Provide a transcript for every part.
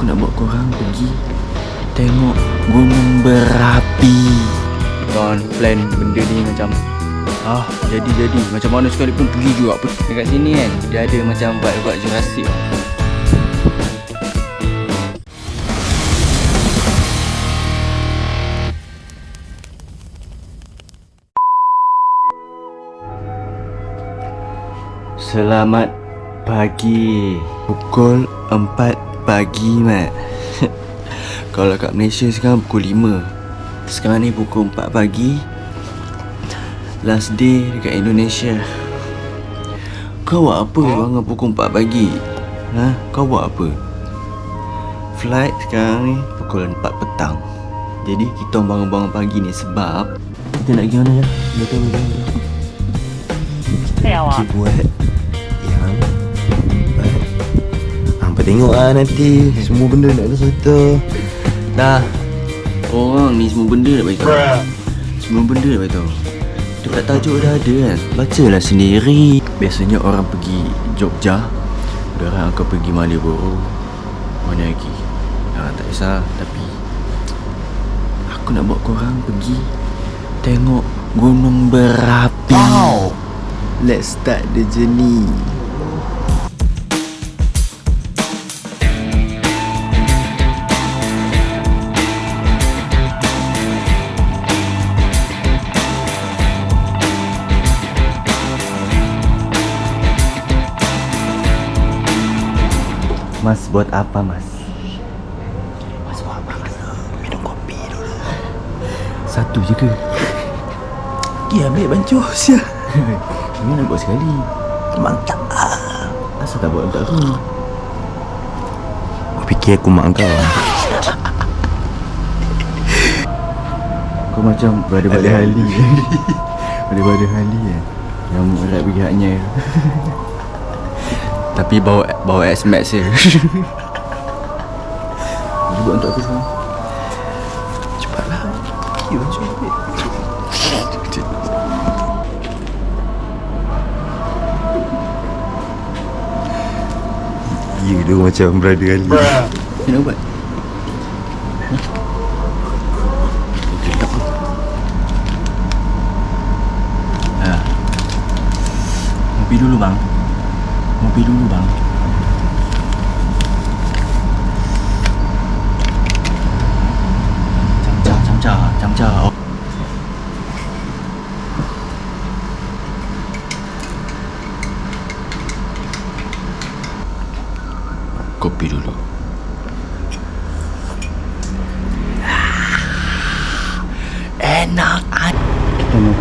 Aku nak bawa korang pergi tengok gunung berapi. Korang plan benda ni macam jadi macam mana sekalipun pergi juga. Dekat sini kan dia ada macam vibe Jurassic. Selamat pagi. Pukul 4 pagi, Mat. Kalau kat Malaysia sekarang pukul 5. Sekarang ni pukul 4 pagi. Last day dekat Indonesia. Kau buat apa bangun pukul 4 pagi? Kau buat apa? Flight sekarang ni pukul 4 petang. Jadi kita bangun-bangun pagi ni sebab kita nak pergi mana ya? Betul. Kita buat yang hampa tengok lah nanti. Semua benda nak ada serta. Dah. Orang ni semua benda nak beritahu. Semua benda nak beritahu. Dekat tajuk dah ada kan. Bacalah sendiri. Biasanya orang pergi Jogja, orang akan pergi Malioboro. Mana lagi? Tak kisah. Tapi aku nak bawa korang pergi tengok gunung berapi. Wow. Let's start the journey. Mas buat apa, Mas? Mas buat apa dulu? Minum kopi dulu. Satu je ke? Ya, ambil bancuh sia. Ini nak buat sekali. Mantap. Asal tak buat untuk aku? Kau fikir aku mak kau? Kau macam berada-bada hali. Berada-bada hali kan? Yang erat pihaknya. Tapi bawa X-Max je. Dia buat untuk aku sekarang. Cepatlah. Pergi bancuh ambil. Ya, dia macam berada kali. Dia nak buat? Okey, tak apa. Ngopi dulu bang. Ngopi dulu bang. Camca. Oh. Kopi dulu. Enak. Kita mau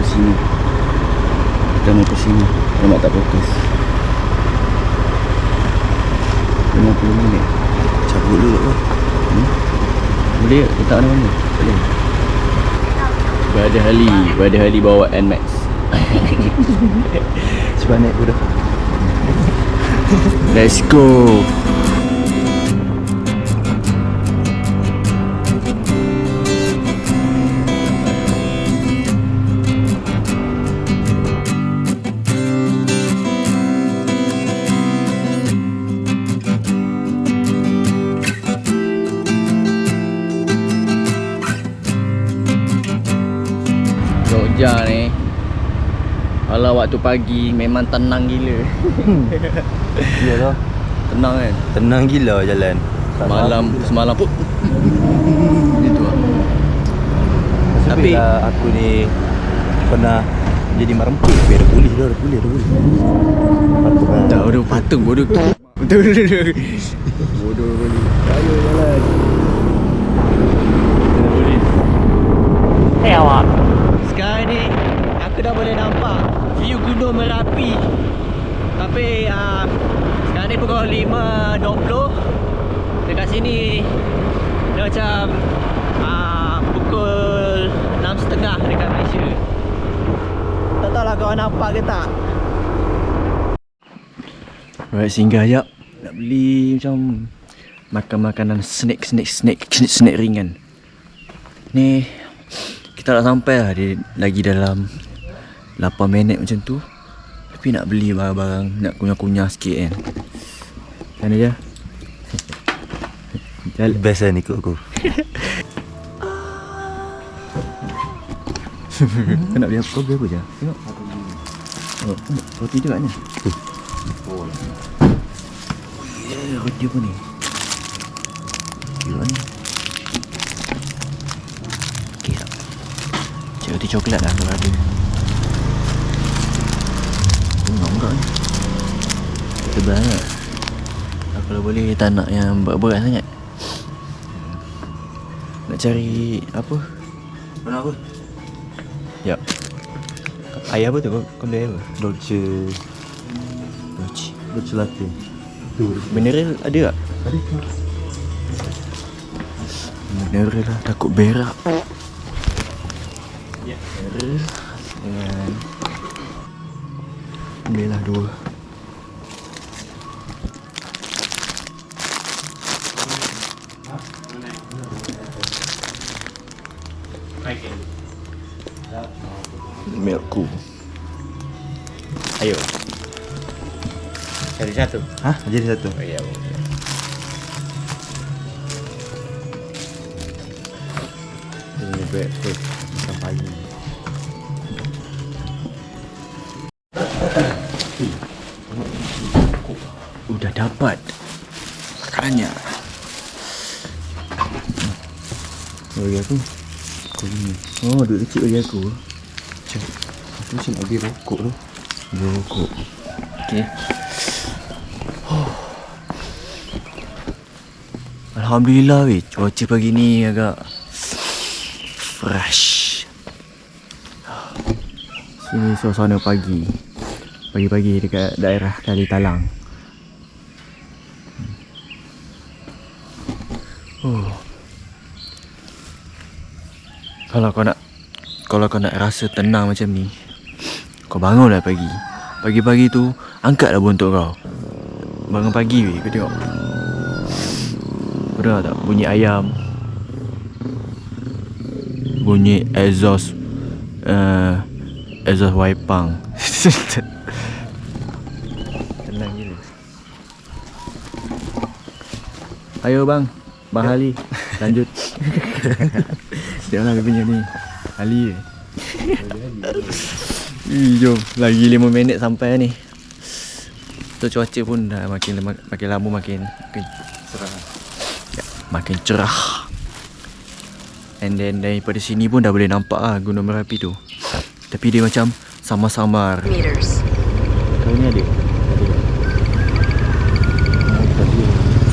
ke sini. Nampak tak fokus. 50 minit. Cabut dulu apa? Boleh letak mana? Boleh. Berada hali bawa NMAX. Cepat naik budak. Let's go. Jogja ni kalau waktu pagi memang tenang gila. Iyalah. Tenang kan? Tenang gila jalan. Semalam pun gitu lah. Tapi aku ni pernah jadi marempik. Tapi dah pulih. dah udah patung bodoh. Betul. Bodoh boleh. Ayo jalan. Hey awak. Sekarang ni aku dah boleh nampak view gunung Merapi. Tapi sekarang ni pukul 5.20. Dekat sini dia macam pukul 6.30 dekat Malaysia. Tak tahu lah kau nampak ke tak. Alright, singgah jap. Nak beli macam makan makanan snack ringan. Ni kita dah sampai lah. Dia lagi dalam 8 minit macam tu. Tapi nak beli barang-barang, nak kunyah-kunyah sikit kan. Mana je? Best lah ni ikut aku. Kau nak beli apa? Kau beli apa je? Tengok. Oh, roti dia kat mana? Oh. Roti apa ni? Kira ni. Okey tak? Cik roti coklat lah kalau ada. Enggak ni. Tebal sangat. Kalau boleh tak nak yang berat-berat sangat. Nak cari apa? Mana apa? Ya. Air apa tu? Kau beli apa? Dolce latte. Mineral ada tak? Ada. Mineral lah, takut berak. Ya. Mineral dengan ambillah 2. Milkku. Ayo. Cari satu. Hah? Jadi satu. Oh, ya. Ini breakfast makan pagi. Udah dapat makanannya. Bagi aku. Oh, duit kecil bagi aku. Aku mesti nak beli rokok tu. Beli rokok. Okay. Alhamdulillah weh, cuaca pagi ni agak fresh. Sini suasana pagi. Pagi-pagi dekat daerah Kali Talang. Kalau kau nak rasa tenang macam ni, kau bangunlah pagi. Pagi-pagi tu angkatlah bontot kau. Bangun pagi weh, kau tengok. Kau dengar tak bunyi ayam? Bunyi exhaust waipang. Tenang gila. Ayo bang Ali, lanjut. Dia lah dia punya ni Ali. Jom, lagi 5 minit sampai ni. So cuaca pun dah makin lama makin cerah. Ya, makin cerah. And then daripada sini pun dah boleh nampak lah Gunung Merapi tu. Tapi dia macam samar-samar. Kau ni ada?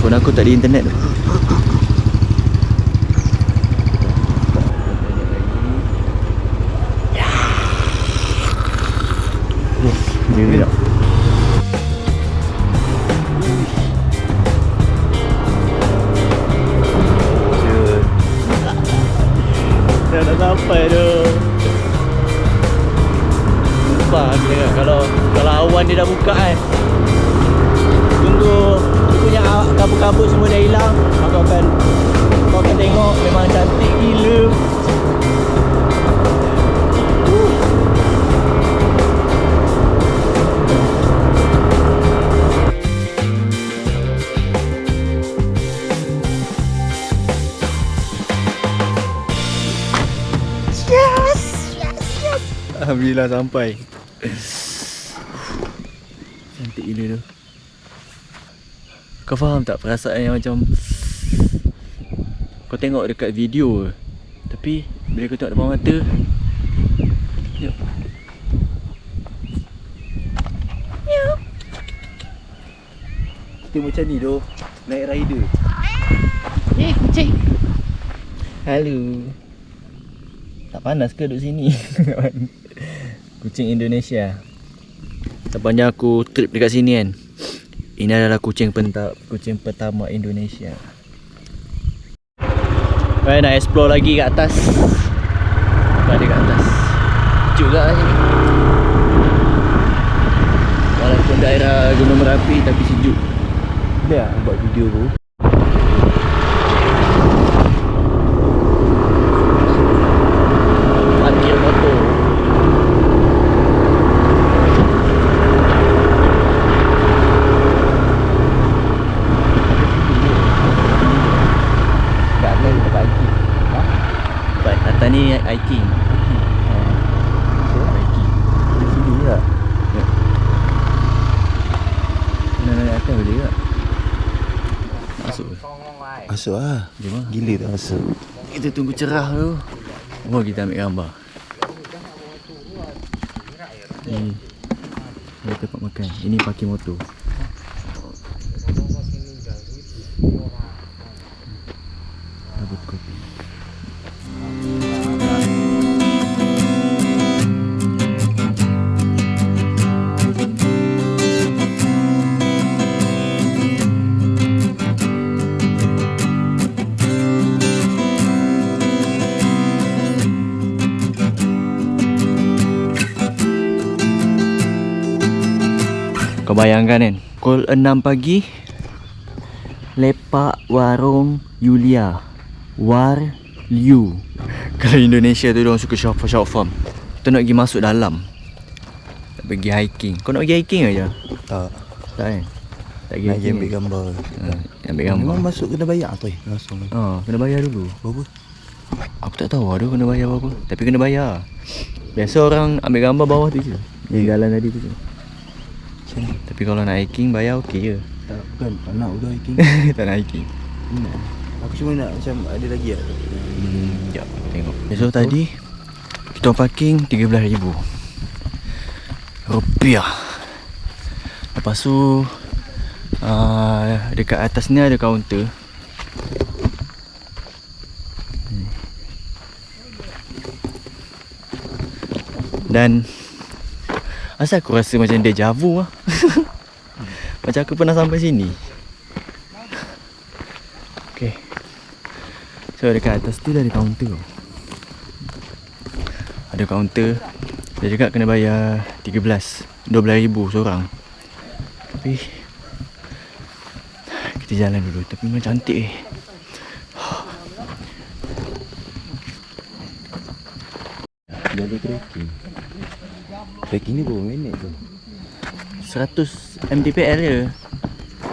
Phone aku tak ada internet tu. Dia tak. Dah nak sampai tu. Nampak dia kalau awan dia dah buka kan. Tunggu dia punya kabut-kabut semua dah hilang. Kau akan tengok memang cantik gila. Alhamdulillah sampai. Cantik gila tu. Kau faham tak perasaan yang macam kau tengok dekat video tapi bila kau tengok depan mata, yuk. Kita macam ni tu, naik rider. Kucing. Halo. Tak panas ke duduk sini? Kucing Indonesia. Sepanjang aku trip dekat sini kan, ini adalah kucing pertama Indonesia. Kau nak explore lagi kat atas. Ada kat atas. Sejuk kat sini. Walaupun daerah Gunung Merapi tapi sejuk. Boleh tak buat video tu? Parkir motor. ni hiking. Hiking. Di sini tak? Mana naik atas boleh tak? Masuk ke? Masuk lah. Jom lah. Gila tak masuk. Kita tunggu cerah dulu. Oh, kita ambil gambar. Ini tempat makan. Ini parking motor. Dapat kopi. Kau bayangkan kan, pukul 6 pagi lepak warung Yulia War Liu. Kalau Indonesia tu diorang suka short form. Kita nak pergi masuk dalam, nak pergi hiking. Kau nak pergi hiking aja? Tak. Tak kan? Tak pergi Nak hiking ambil gambar. ambil gambar. Memang masuk kena bayar tu langsung. Kena bayar dulu. Berapa? Aku tak tahu ada kena bayar berapa. Tapi kena bayar. Biasa orang ambil gambar bawah tu je, yang jalan tadi tu je. Tapi kalau nak hiking bayar okey je. Tak, bukan. Tak nak udah hiking. Tak nak hiking. Nak. Aku cuma nak macam ada lagi tak? Sekejap, tengok. So tadi kita parking RM13,000. Lepas tu dekat atas ni ada kaunter. Dan asal aku rasa macam deja vu lah. Macam aku pernah sampai sini. Okay. So dekat atas tu dah ada kaunter. Ada kaunter. Dia cakap kena bayar 12,000 seorang. Tapi kita jalan dulu. Tapi memang cantik Jadi trekking. Trekking ni berapa minit tu? 100 mdpl je.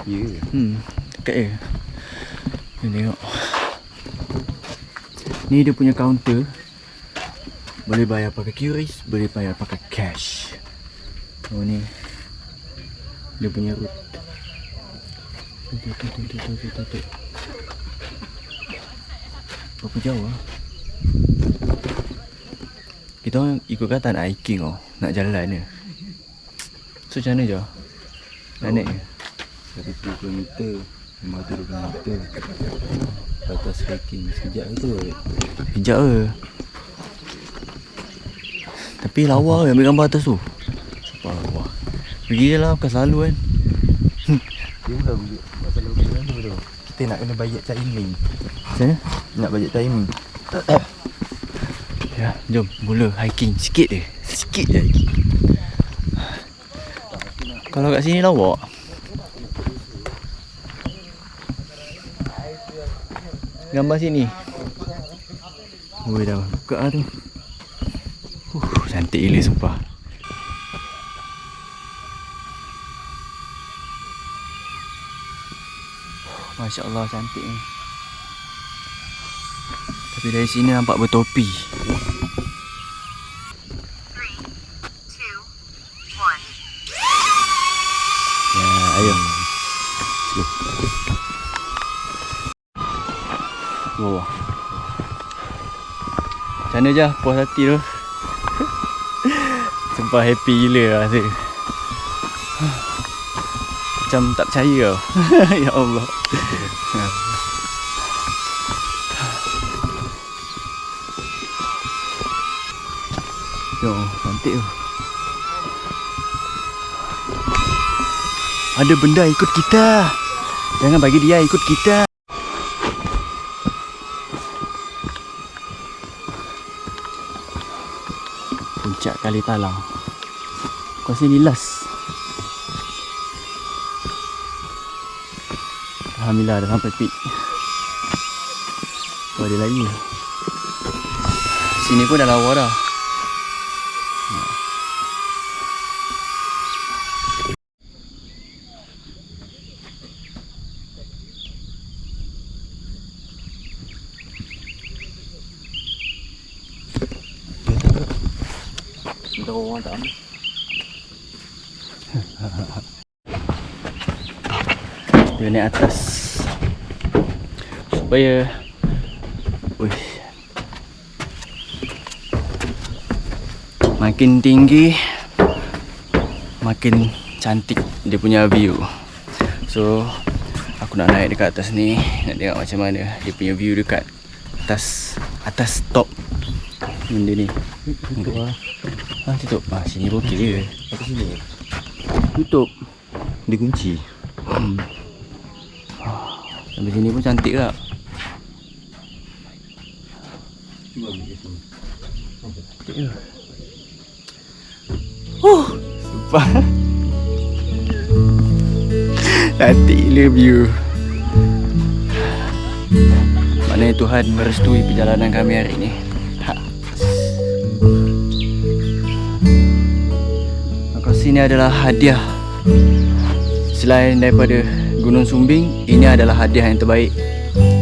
Ya. Dekat je. Ni tengok. Ni dia punya kaunter. Boleh bayar pakai QRIS, boleh bayar pakai cash. Oh ni dia punya route. Tu. Berapa jauh lah? Kita orang ikut kata nak hiking nak jalan ni. So macam mana je? Nak naik ke? 1 kilometer 50 kilometer atas hiking. Sekejap tu. Sekejap ke? Tapi lawa ambil gambar atas tu. Wah. Pergi je lah, bukan selalu kan. Dia bukan masalah bukan tu. Kita nak kena bayar timing. Macam mana? Nak bayar timing. Ya, jom mula hiking sikit je. Sikit je hiking. Kalau kat sini lawak. Gambar sini. Oi dah buka lah tu. Cantik gila sumpah. Masya Allah cantik ni. Tapi dari sini nampak bertopi. 3, 2, 1. Ya, ayo. Bawah. Macam mana je puas hati tu. Sumpah happy gila rasa. Macam tak percaya tau. Ya Allah. Yo, cantik tu. Ada benda ikut kita. Jangan bagi dia ikut kita. Puncak Kali Talang. Kau sini last. Alhamdulillah dah sampai peak. Oh, ada lagi. Sini pun dah lawa dah. Kita orang tak ambil. Dia naik atas supaya makin tinggi makin cantik dia punya view. So aku nak naik dekat atas ni, nak tengok macam mana dia punya view dekat atas top benda ni. Tutup lah. Tutup. Sini pun okey je. Atas sini. Tutup. Dia kunci. Sampai sini pun cantik tak? Cuba ambil kat sini. Cantik ke? Sumpah. Cantik gila view. Maknanya Tuhan merestui perjalanan kami hari ni. Maka sini adalah hadiah. Selain daripada Gunung Sumbing, ini adalah hadiah yang terbaik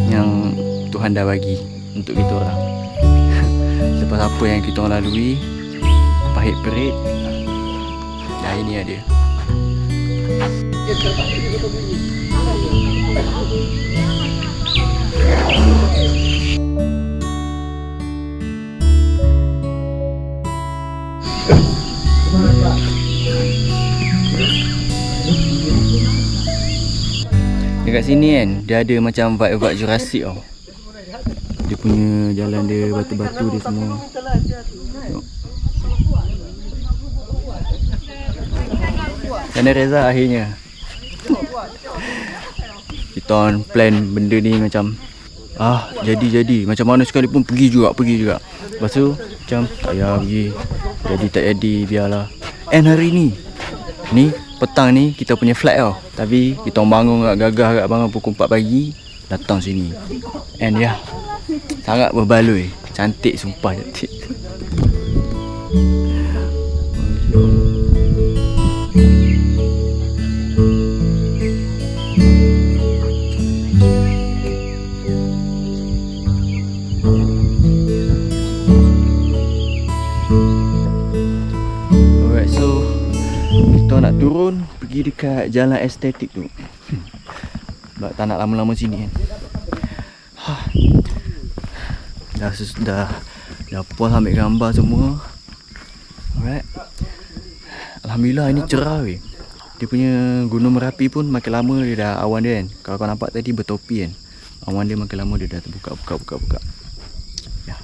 yang Tuhan dah bagi untuk kita orang. Selepas apa yang kita orang lalui, pahit perit, dah ini ada. Dekat sini kan, dia ada macam vibe-vibe Jurassic tau. Dia punya jalan dia, batu-batu dia semua. Tengok. Sana Reza akhirnya. Kita on plan benda ni macam jadi. Macam mana sekalipun pergi juga. Lepas tu macam tak payah pergi. Jadi tak jadi, biarlah. And hari ni petang ni kita punya flight tau. Tapi kita bangun gagah bangun pukul 4 pagi, datang sini. And sangat berbaloi. Cantik, sumpah cantik. Alright, so kita nak turun pergi dekat jalan estetik tu. Sebab tak nak lama-lama sini kan. Dah puas ambil gambar semua. Alright. Alhamdulillah ini cerah weh. Dia punya Gunung Merapi pun makin lama dia dah awan dia kan. Kalau kau nampak tadi bertopi kan. Awan dia makin lama dia dah terbuka. Ya.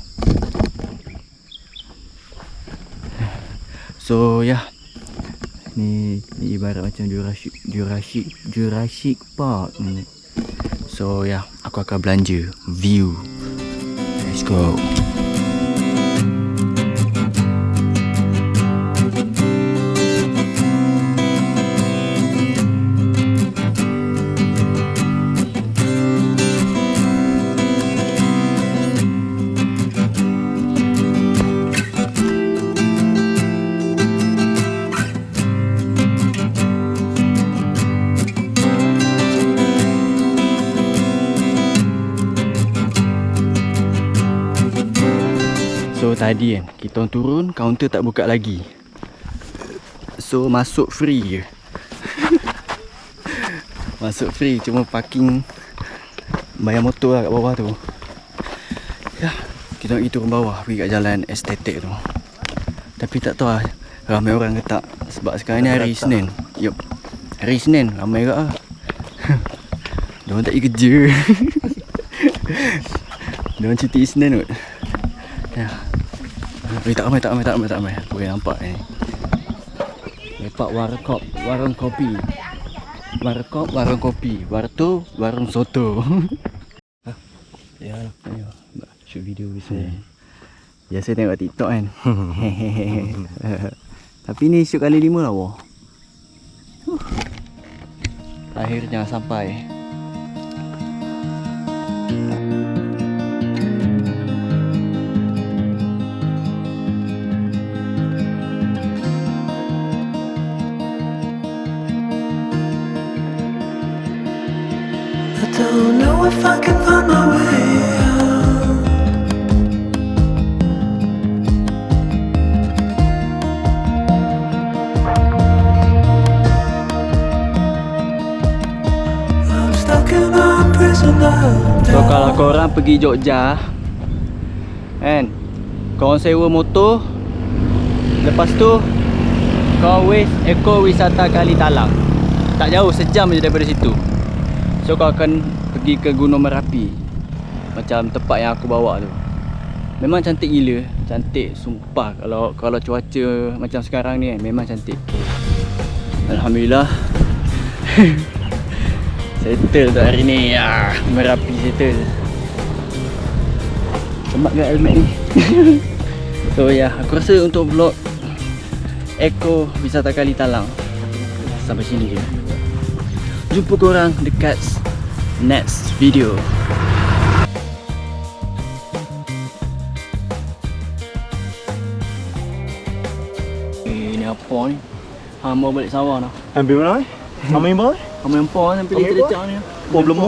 So Ni ibarat macam Jurassic Park. So aku akan belanja view. Let's go. So tadi kan kita turun, kaunter tak buka lagi. So masuk free je. Masuk free, cuma parking bayar motor lah kat bawah tu. Kita nak pergi turun bawah, pergi kat jalan estetik tu. Tapi tak tahu lah ramai orang ke tak. Sebab sekarang ni hari Isnin. Hari Isnin ramai ke lah. Diorang tak pergi kerja. Diorang cuti Isnin kot. Tak ramai. Aku boleh nampak ni. Lepak warung kopi. Warung kopi. Wartu, warung soto. Shoot video biasa. Biasa tengok TikTok kan. Tapi ni shoot kali 5 lah wah. Akhirnya sampai. Don't know if I can find my way out. Kalau korang pergi Jogja kan, korang sewa motor, lepas tu korang ekowisata Kali Talang. Tak jauh, sejam je daripada situ. So kau akan pergi ke Gunung Merapi, macam tempat yang aku bawa tu. Memang cantik gila, cantik sumpah. Kalau cuaca macam sekarang ni kan, memang cantik. Alhamdulillah. Settle tu hari ni. Merapi settle. Semak ke helmet ni. So ya, aku rasa untuk vlog Eko Wisata Kali Talang sampai sini je. Jumpa korang dekat next video. Ni apa ni? Mau balik sawah dah. Ambil mana? Ambil mana? Kami empor sampai dia terlecak ni. Problem mo